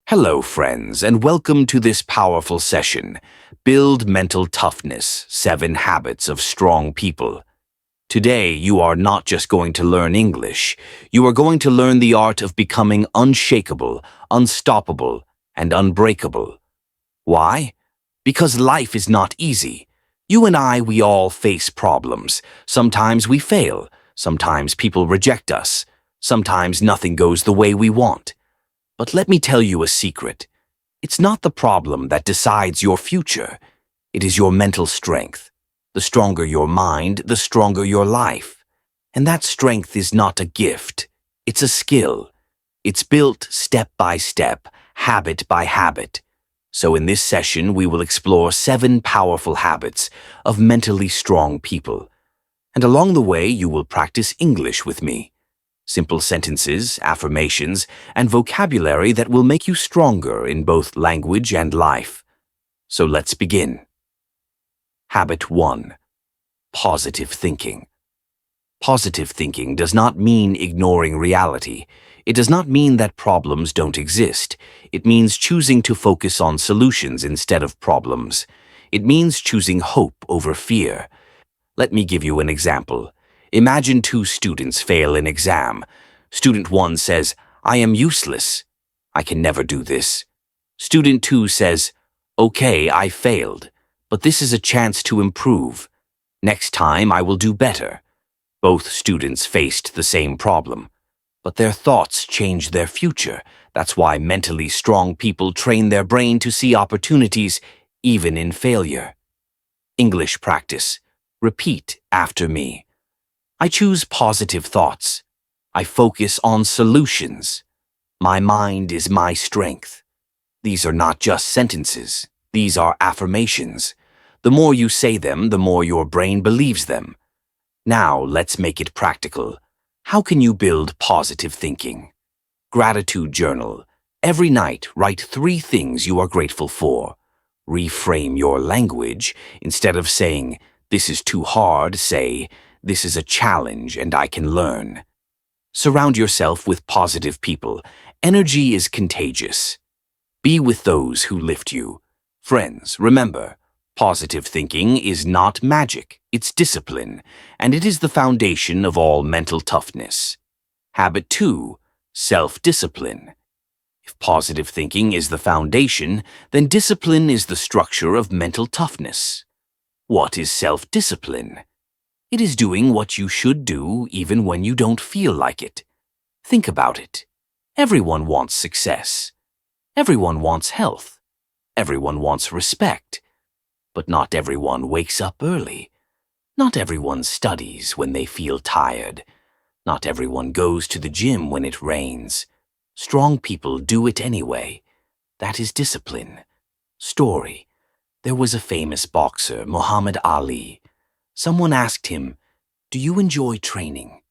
Hello, friends, and welcome to this powerful session, Build Mental Toughness, 7 Habits of Strong People. Today, you are not just going to learn English, you are going to learn the art of becoming unshakable, unstoppable, and unbreakable. Why? Because life is not easy. You and I, we all face problems. Sometimes we fail, sometimes people reject us, sometimes nothing goes the way we want. But let me tell you a secret. It's not the problem that decides your future. It is your mental strength. The stronger your mind, the stronger your life. And that strength is not a gift. It's a skill. It's built step by step, habit by habit. So in this session, we will explore 7 powerful habits of mentally strong people. And along the way, you will practice English with me. Simple sentences, affirmations, and vocabulary that will make you stronger in both language and life. So let's begin. Habit 1. Positive thinking. Positive thinking does not mean ignoring reality. It does not mean that problems don't exist. It means choosing to focus on solutions instead of problems. It means choosing hope over fear. Let me give you an example. Imagine 2 students fail an exam. Student 1 says, "I am useless. I can never do this." Student 2 says, "Okay, I failed, but this is a chance to improve. Next time I will do better." Both students faced the same problem, but their thoughts changed their future. That's why mentally strong people train their brain to see opportunities even in failure. English practice. Repeat after me. I choose positive thoughts. I focus on solutions. My mind is my strength. These are not just sentences. These are affirmations. The more you say them, the more your brain believes them. Now, let's make it practical. How can you build positive thinking? Gratitude journal. Every night, write 3 things you are grateful for. Reframe your language. Instead of saying, "This is too hard," say, "This is a challenge and I can learn." Surround yourself with positive people. Energy is contagious. Be with those who lift you. Friends, remember, positive thinking is not magic, it's discipline, and it is the foundation of all mental toughness. Habit 2. Self-discipline. If positive thinking is the foundation, then discipline is the structure of mental toughness. What is self-discipline? It is doing what you should do even when you don't feel like it. Think about it. Everyone wants success. Everyone wants health. Everyone wants respect. But not everyone wakes up early. Not everyone studies when they feel tired. Not everyone goes to the gym when it rains. Strong people do it anyway. That is discipline. Story. There was a famous boxer, Muhammad Ali. Someone asked him, "Do you enjoy training?"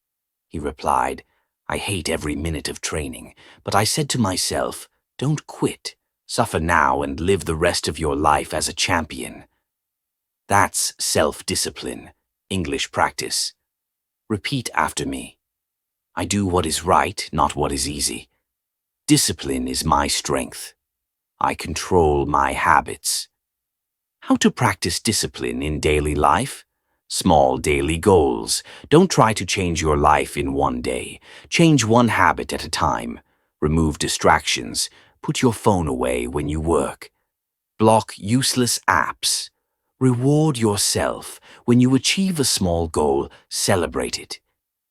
He replied, "I hate every minute of training, but I said to myself, don't quit. Suffer now and live the rest of your life as a champion." That's self-discipline, English practice. Repeat after me. I do what is right, not what is easy. Discipline is my strength. I control my habits. How to practice discipline in daily life? Small daily goals. Don't try to change your life in one day. Change one habit at a time. Remove distractions. Put your phone away when you work. Block useless apps. Reward yourself. When you achieve a small goal, celebrate it.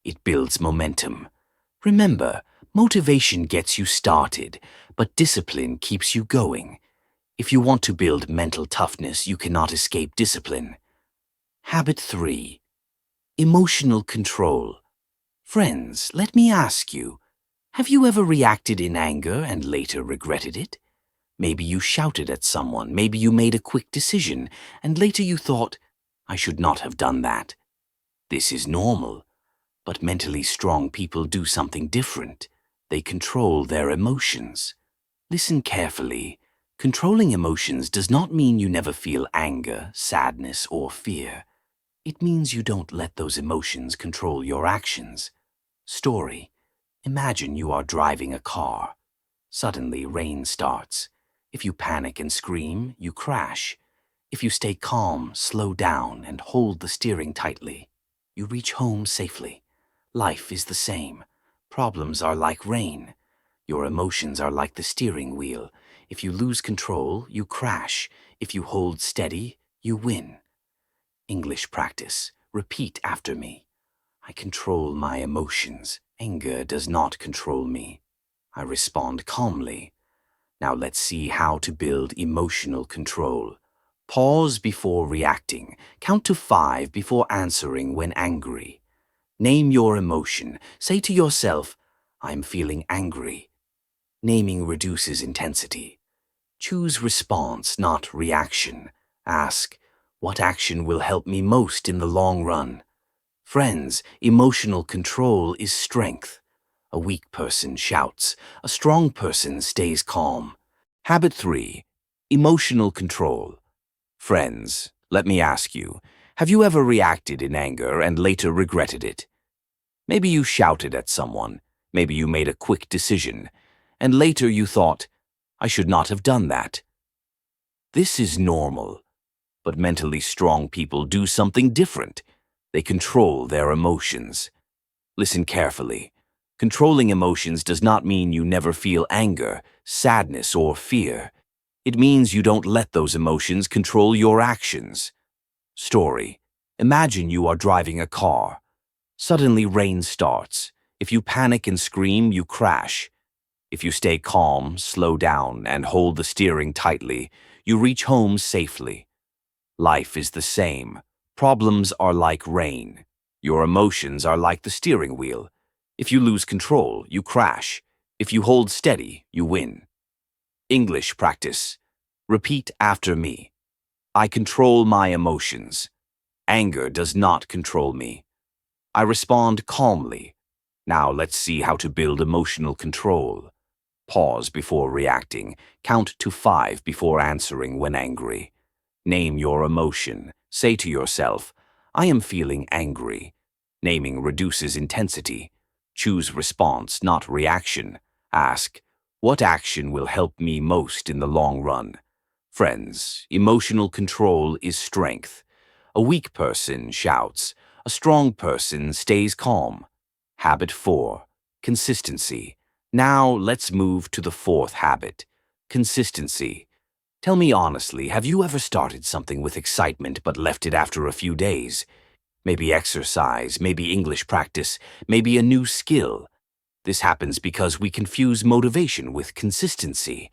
It builds momentum. Remember, motivation gets you started, but discipline keeps you going. If you want to build mental toughness, you cannot escape discipline. Habit 3. Emotional control. Friends, let me ask you, have you ever reacted in anger and later regretted it? Maybe you shouted at someone, maybe you made a quick decision, and later you thought, "I should not have done that." This is normal, but mentally strong people do something different. They control their emotions. Listen carefully. Controlling emotions does not mean you never feel anger, sadness, or fear. It means you don't let those emotions control your actions. Story. Imagine you are driving a car. Suddenly, rain starts. If you panic and scream, you crash. If you stay calm, slow down, and hold the steering tightly, you reach home safely. Life is the same. Problems are like rain. Your emotions are like the steering wheel. If you lose control, you crash. If you hold steady, you win. English practice. Repeat after me. I control my emotions. Anger does not control me. I respond calmly. Now let's see how to build emotional control. Pause before reacting. Count to 5 before answering when angry. Name your emotion. Say to yourself, I'm feeling angry. Naming reduces intensity. Choose response, not reaction. Ask, what action will help me most in the long run? Friends, emotional control is strength. A weak person shouts. A strong person stays calm. Habit 3. Emotional control. Friends, let me ask you, have you ever reacted in anger and later regretted it? Maybe you shouted at someone. Maybe you made a quick decision. And later you thought, I should not have done that. This is normal. But mentally strong people do something different. They control their emotions. Listen carefully. Controlling emotions does not mean you never feel anger, sadness, or fear. It means you don't let those emotions control your actions. Story. Imagine you are driving a car. Suddenly rain starts. If you panic and scream, you crash. If you stay calm, slow down, and hold the steering tightly, you reach home safely. Life is the same. Problems are like rain. Your emotions are like the steering wheel. If you lose control, you crash. If you hold steady, you win. English practice. Repeat after me. I control my emotions. Anger does not control me. I respond calmly. Now let's see how to build emotional control. Pause before reacting. Count to 5 before answering when angry. Name your emotion. Say to yourself, I am feeling angry. Naming reduces intensity. Choose response, not reaction. Ask, what action will help me most in the long run? Friends, emotional control is strength. A weak person shouts. A strong person stays calm. Habit 4. Consistency. Now let's move to the 4th habit. Consistency. Tell me honestly, have you ever started something with excitement but left it after a few days? Maybe exercise, maybe English practice, maybe a new skill. This happens because we confuse motivation with consistency.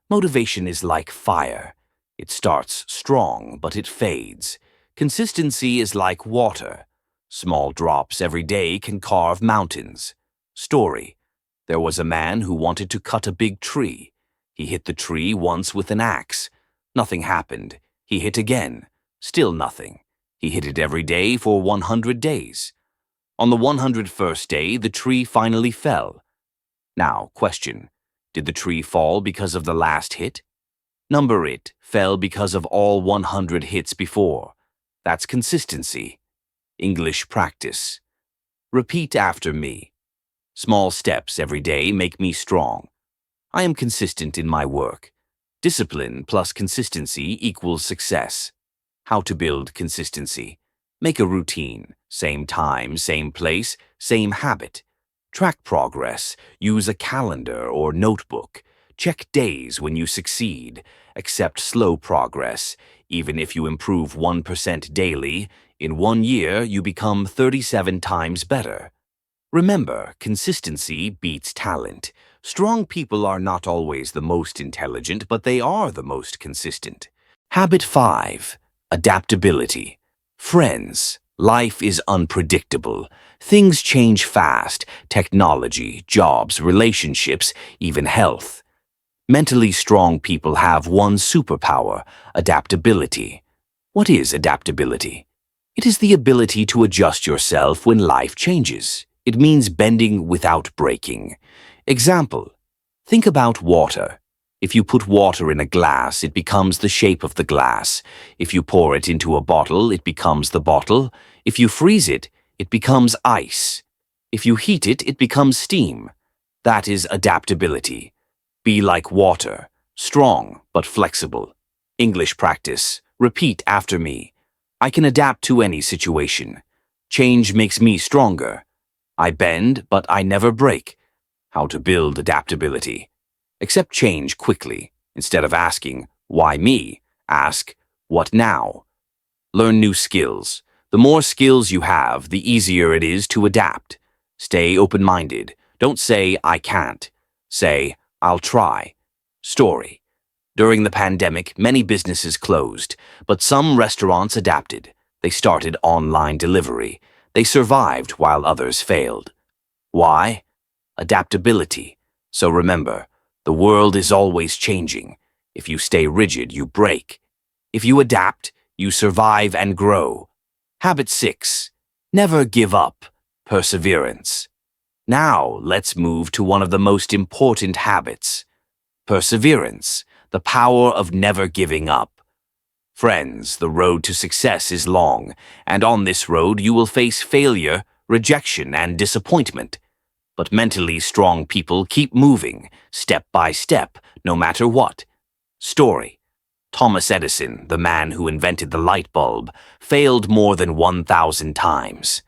Motivation is like fire. It starts strong, but it fades. Consistency is like water. Small drops every day can carve mountains. Story. There was a man who wanted to cut a big tree. He hit the tree once with an axe. Nothing happened. He hit again. Still nothing. He hit it every day for 100 days. On the 101st day, the tree finally fell. Now, question. Did the tree fall because of the last hit? Number it fell because of all 100 hits before. That's consistency. English practice. Repeat after me. Small steps every day make me strong. I am consistent in my work. Discipline plus consistency equals success. How to build consistency. Make a routine. Same time, same place, same habit. Track progress. Use a calendar or notebook. Check days when you succeed. Accept slow progress. Even if you improve 1% daily, in 1 year you become 37 times better. Remember, consistency beats talent. Strong people are not always the most intelligent, but they are the most consistent. Habit 5. Adaptability. Friends, life is unpredictable. Things change fast. Technology, jobs, relationships, even health. Mentally strong people have one superpower, adaptability. What is adaptability? It is the ability to adjust yourself when life changes. It means bending without breaking. Example, think about water. If you put water in a glass, it becomes the shape of the glass. If you pour it into a bottle, it becomes the bottle. If you freeze it, it becomes ice. If you heat it, it becomes steam. That is adaptability. Be like water, strong but flexible. English practice. Repeat after me. I can adapt to any situation. Change makes me stronger. I bend, but I never break. How to build adaptability. Accept change quickly. Instead of asking, why me? Ask, what now? Learn new skills. The more skills you have, the easier it is to adapt. Stay open-minded. Don't say, I can't. Say, I'll try. Story. During the pandemic, many businesses closed, but some restaurants adapted. They started online delivery. They survived while others failed. Why? Adaptability. So remember, the world is always changing. If you stay rigid, you break. If you adapt, you survive and grow. Habit 6. Never give up. Perseverance. Now, let's move to one of the most important habits. Perseverance, the power of never giving up. Friends, the road to success is long, and on this road you will face failure, rejection, and disappointment. But mentally strong people keep moving, step by step, no matter what. Story. Thomas Edison, the man who invented the light bulb, failed more than 1,000 times.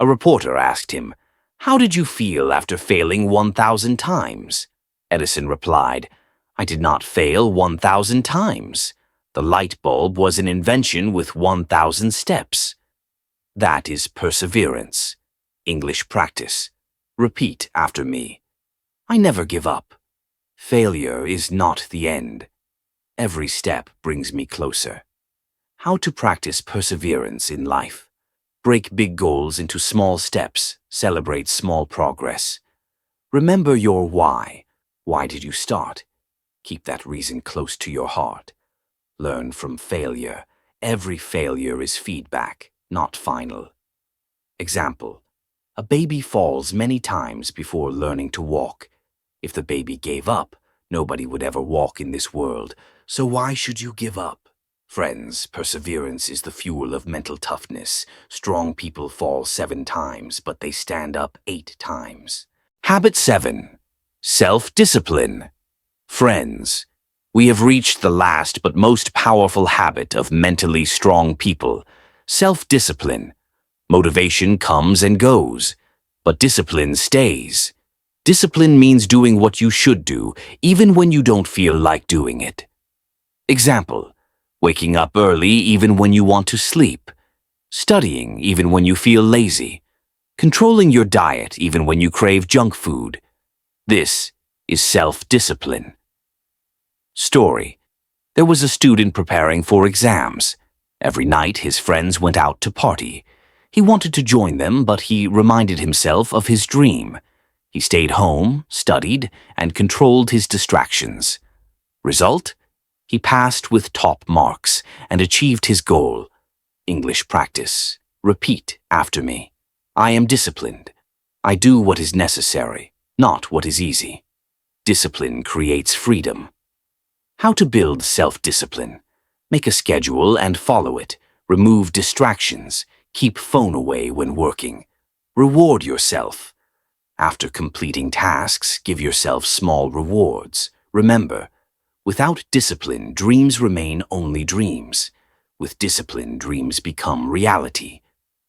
A reporter asked him, "How did you feel after failing 1,000 times?" Edison replied, "I did not fail 1,000 times. The light bulb was an invention with 1,000 steps." That is perseverance. English practice. Repeat after me. I never give up. Failure is not the end. Every step brings me closer. How to practice perseverance in life. Break big goals into small steps. Celebrate small progress. Remember your why. Why did you start? Keep that reason close to your heart. Learn from failure. Every failure is feedback, not final. Example. A baby falls many times before learning to walk. If the baby gave up, nobody would ever walk in this world. So why should you give up? Friends, perseverance is the fuel of mental toughness. Strong people fall 7 times, but they stand up 8 times. Habit 7. Self-discipline. Friends, we have reached the last but most powerful habit of mentally strong people. Self-discipline. Motivation comes and goes, but discipline stays. Discipline means doing what you should do, even when you don't feel like doing it. Example. Waking up early even when you want to sleep. Studying even when you feel lazy. Controlling your diet even when you crave junk food. This is self-discipline. Story. There was a student preparing for exams. Every night his friends went out to party. He wanted to join them, but he reminded himself of his dream. He stayed home, studied, and controlled his distractions. Result? He passed with top marks and achieved his goal. English practice. Repeat after me. I am disciplined. I do what is necessary, not what is easy. Discipline creates freedom. How to build self-discipline. Make a schedule and follow it. Remove distractions. Keep phone away when working. Reward yourself. After completing tasks, give yourself small rewards. Remember, without discipline, dreams remain only dreams. With discipline, dreams become reality.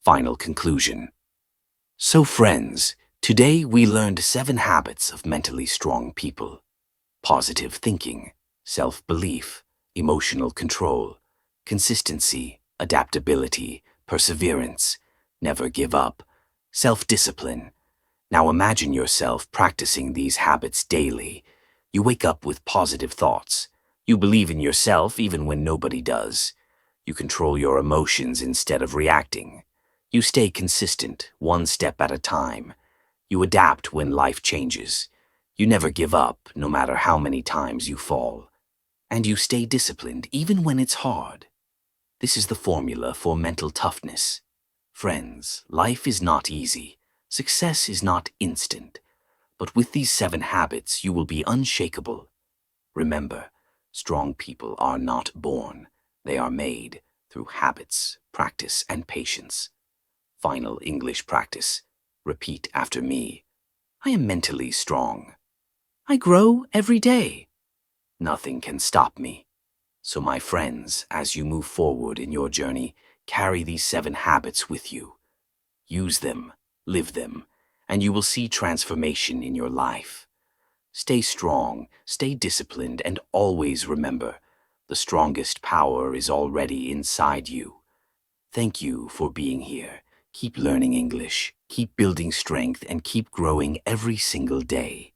Final conclusion. So friends, today we learned 7 habits of mentally strong people. Positive thinking, self-belief, emotional control, consistency, adaptability, perseverance, never give up, self-discipline. Now imagine yourself practicing these habits daily. You wake up with positive thoughts. You believe in yourself even when nobody does. You control your emotions instead of reacting. You stay consistent, one step at a time. You adapt when life changes. You never give up, no matter how many times you fall. And you stay disciplined even when it's hard. This is the formula for mental toughness. Friends, life is not easy. Success is not instant. But with these 7 habits, you will be unshakable. Remember, strong people are not born. They are made through habits, practice, and patience. Final English practice. Repeat after me. I am mentally strong. I grow every day. Nothing can stop me. So my friends, as you move forward in your journey, carry these 7 habits with you. Use them, live them, and you will see transformation in your life. Stay strong, stay disciplined, and always remember, the strongest power is already inside you. Thank you for being here. Keep learning English, keep building strength, and keep growing every single day.